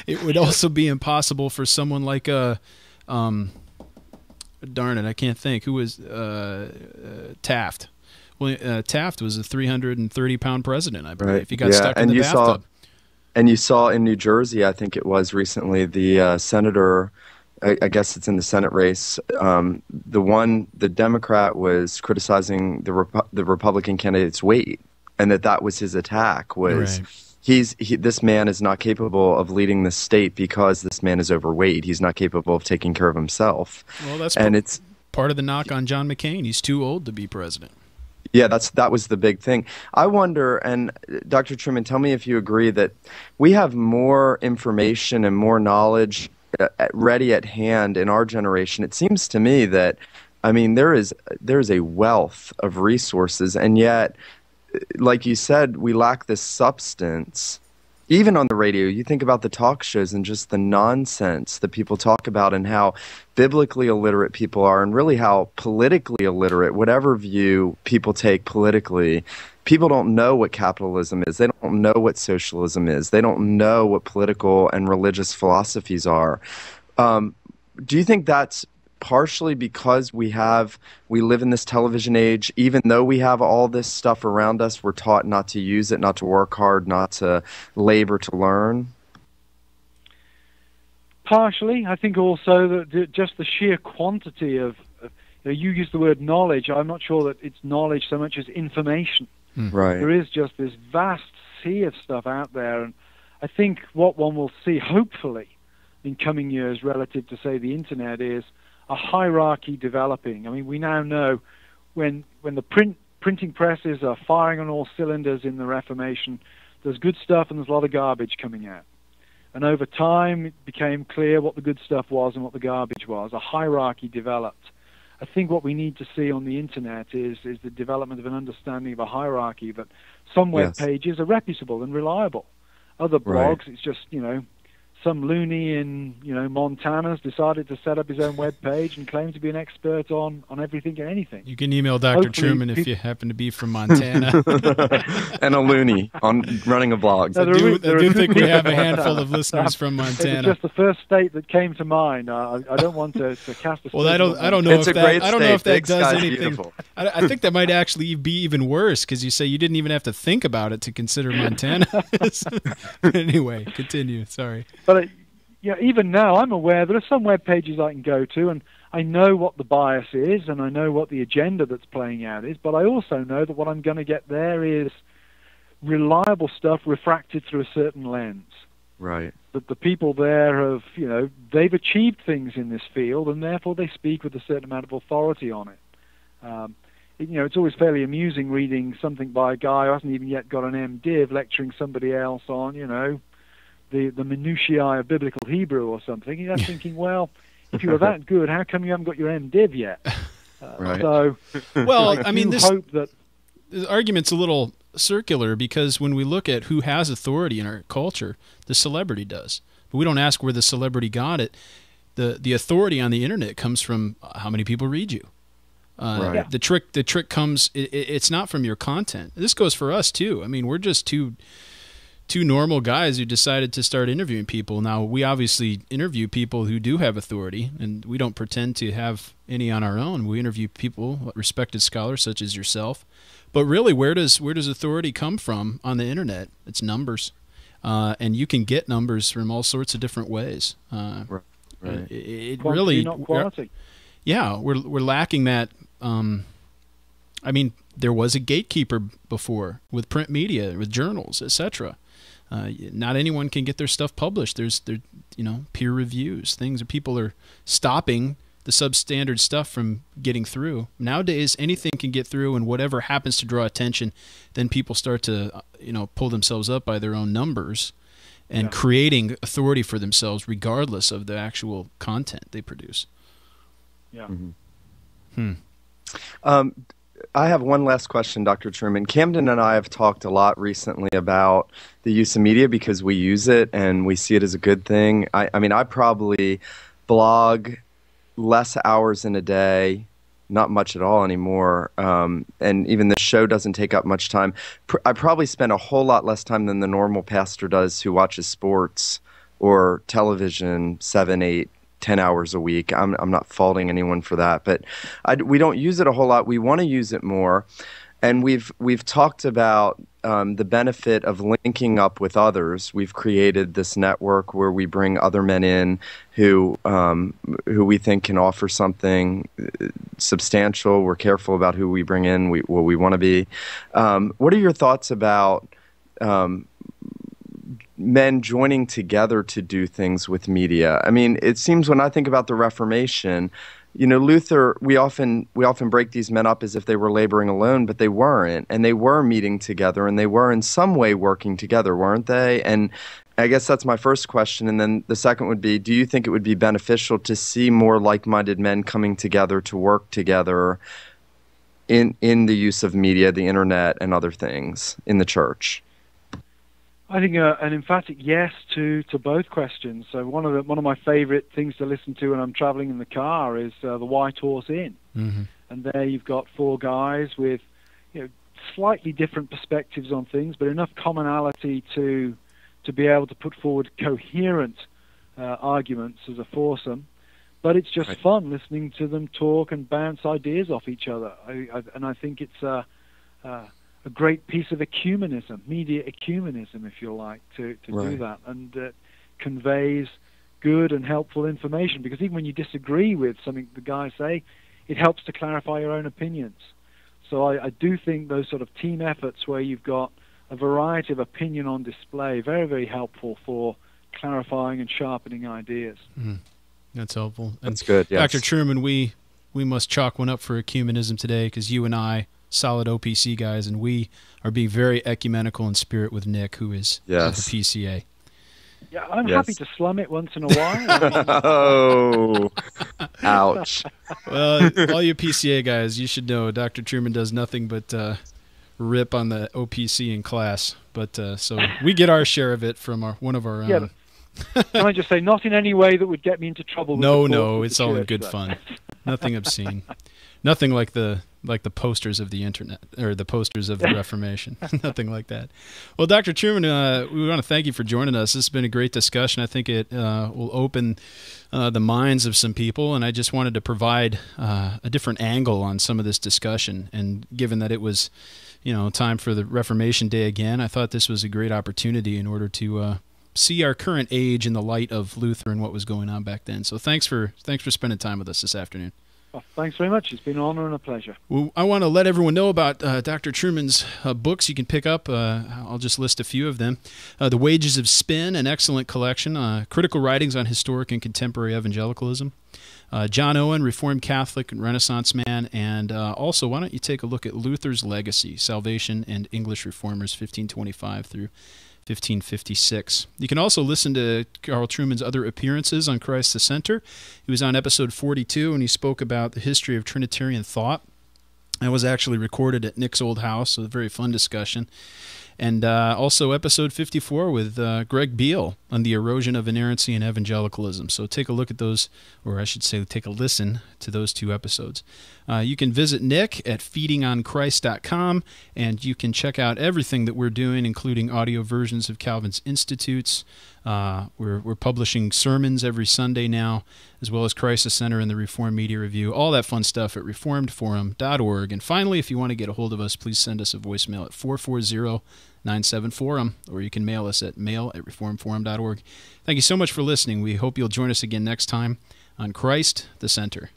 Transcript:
it would also be impossible for someone like darn it, I can't think who was Taft. Well, Taft was a 330-pound president, I believe. Right. He got stuck in the bathtub. And you saw in New Jersey, I think it was recently, the senator, I guess it's in the Senate race, the Democrat was criticizing the Republican candidate's weight, and that was his attack, was this man is not capable of leading the state because this man is overweight. He's not capable of taking care of himself. Well, that's it's part of the knock on John McCain. He's too old to be president. Yeah, that was the big thing. I wonder, and Dr. Trueman, tell me if you agree, that we have more information and more knowledge ready at hand in our generation. It seems to me that, I mean, there is a wealth of resources, and yet, like you said, we lack this substance. Even on the radio, you think about the talk shows and just the nonsense that people talk about and how biblically illiterate people are, and really how politically illiterate, whatever view people take politically. People don't know what capitalism is. They don't know what socialism is. They don't know what political and religious philosophies are. Do you think that's partially because we live in this television age? Even though we have all this stuff around us, we're taught not to use it, not to work hard, not to labor to learn? Partially. I think also that just the sheer quantity of you use the word knowledge. I'm not sure that it's knowledge so much as information. Right. There is just this vast sea of stuff out there, and I think what one will see, hopefully, in coming years relative to, say, the internet is a hierarchy developing. I mean, we now know when the printing presses are firing on all cylinders in the Reformation, there's good stuff and there's a lot of garbage coming out. And over time, it became clear what the good stuff was and what the garbage was. A hierarchy developed. I think what we need to see on the internet is the development of an understanding of a hierarchy, that some web pages are reputable and reliable. Other blogs, it's just, some loony in Montana's decided to set up his own web page and claim to be an expert on everything and anything. You can email Dr. Trueman if you happen to be from Montana. And a loony on running a blog. I do think we have a handful of listeners from Montana. It's just the first state that came to mind. I don't want to cast a well, I don't know if that does anything. I think that might actually be even worse, because you say you didn't even have to think about it to consider Montana. Anyway, continue. Sorry. But even now, I'm aware there are some web pages I can go to, and I know what the bias is, and I know what the agenda that's playing out is, but I also know that what I'm going to get there is reliable stuff refracted through a certain lens. Right. That the people there have, they've achieved things in this field, and therefore they speak with a certain amount of authority on it. It's always fairly amusing reading something by a guy who hasn't even yet got an MDiv lecturing somebody else on, the minutiae of biblical Hebrew or something. You're thinking, well, if you were that good, how come you haven't got your MDiv yet? Right. So, well, I mean, this the argument's a little circular, because when we look at who has authority in our culture, the celebrity does. But we don't ask where the celebrity got it. The authority on the internet comes from how many people read you. Right. The trick comes. It's not from your content. This goes for us too. I mean, we're just two normal guys who decided to start interviewing people. Now, we obviously interview people who do have authority, and we don't pretend to have any on our own. We interview people, respected scholars such as yourself. But really, where does authority come from on the internet? It's numbers, and you can get numbers from all sorts of different ways. Right. quantity, really, not quality. We're lacking that. I mean, there was a gatekeeper before with print media, with journals, etc. Not anyone can get their stuff published. There's peer reviews, things that people are stopping the substandard stuff from getting through. Nowadays, anything can get through, and whatever happens to draw attention, then people start to pull themselves up by their own numbers and creating authority for themselves regardless of the actual content they produce. Yeah. I have one last question, Dr. Trueman. Camden and I have talked a lot recently about the use of media because we use it and we see it as a good thing. I mean, I probably blog less hours in a day, not much at all anymore, and even the show doesn't take up much time. I probably spend a whole lot less time than the normal pastor does who watches sports or television 7, 8, 10 hours a week. I'm not faulting anyone for that, but we don't use it a whole lot. We want to use it more. And we've talked about the benefit of linking up with others. We've created this network where we bring other men in who we think can offer something substantial. We're careful about who we bring in, what we want to be. What are your thoughts about men joining together to do things with media? I mean, it seems when I think about the Reformation, Luther, we often break these men up as if they were laboring alone, but they weren't, and they were meeting together, and they were in some way working together, weren't they? And I guess that's my first question, and then the second would be, do you think it would be beneficial to see more like-minded men coming together to work together in the use of media, the internet, and other things in the church? I think an emphatic yes to both questions. So one of my favorite things to listen to when I'm traveling in the car is the White Horse Inn, and there you've got four guys with slightly different perspectives on things, but enough commonality to be able to put forward coherent arguments as a foursome. But it's just fun listening to them talk and bounce ideas off each other. And I think it's a great piece of ecumenism, media ecumenism, if you like, to do that, and conveys good and helpful information. Because even when you disagree with something the guys say, it helps to clarify your own opinions. So I do think those sort of team efforts where you've got a variety of opinion on display, very, very helpful for clarifying and sharpening ideas. That's helpful. That's good, yes. Dr. Trueman, we must chalk one up for ecumenism today, because you and I, solid OPC guys, and we are being very ecumenical in spirit with Nick, who is of the PCA. Yeah, I'm happy to slum it once in a while. Oh, ouch. Well, all you PCA guys, you should know Dr. Trueman does nothing but rip on the OPC in class. But so we get our share of it from one of our own. Yeah, can I just say, not in any way that would get me into trouble. No, it's all in good fun. Nothing obscene. Nothing like the posters of the internet or the posters of the Reformation. Nothing like that. Well, Dr. Trueman, we want to thank you for joining us. This has been a great discussion. I think it will open the minds of some people, and I just wanted to provide a different angle on some of this discussion. And given that it was, time for the Reformation Day again, I thought this was a great opportunity in order to see our current age in the light of Luther and what was going on back then. So thanks for spending time with us this afternoon. Well, thanks very much. It's been an honor and a pleasure. Well, I want to let everyone know about Dr. Trueman's books you can pick up. I'll just list a few of them. The Wages of Spin, an excellent collection. Critical Writings on Historic and Contemporary Evangelicalism. John Owen, Reformed Catholic and Renaissance Man. And also, why don't you take a look at Luther's Legacy, Salvation and English Reformers, 1525 through 1556. You can also listen to Carl Trueman's other appearances on Christ the Center. He was on episode 42, and he spoke about the history of Trinitarian thought. That was actually recorded at Nick's old house, so a very fun discussion. And also episode 54 with Greg Beale on the erosion of inerrancy and evangelicalism. So take a look at those, or I should say take a listen to those two episodes. You can visit Nick at feedingonchrist.com, and you can check out everything that we're doing, including audio versions of Calvin's Institutes. We're publishing sermons every Sunday now, as well as Christ the Center and the Reformed Media Review, all that fun stuff at reformedforum.org. And finally, if you want to get a hold of us, please send us a voicemail at 440-97-FORUM, or you can mail us at mail@reformedforum.org. Thank you so much for listening. We hope you'll join us again next time on Christ the Center.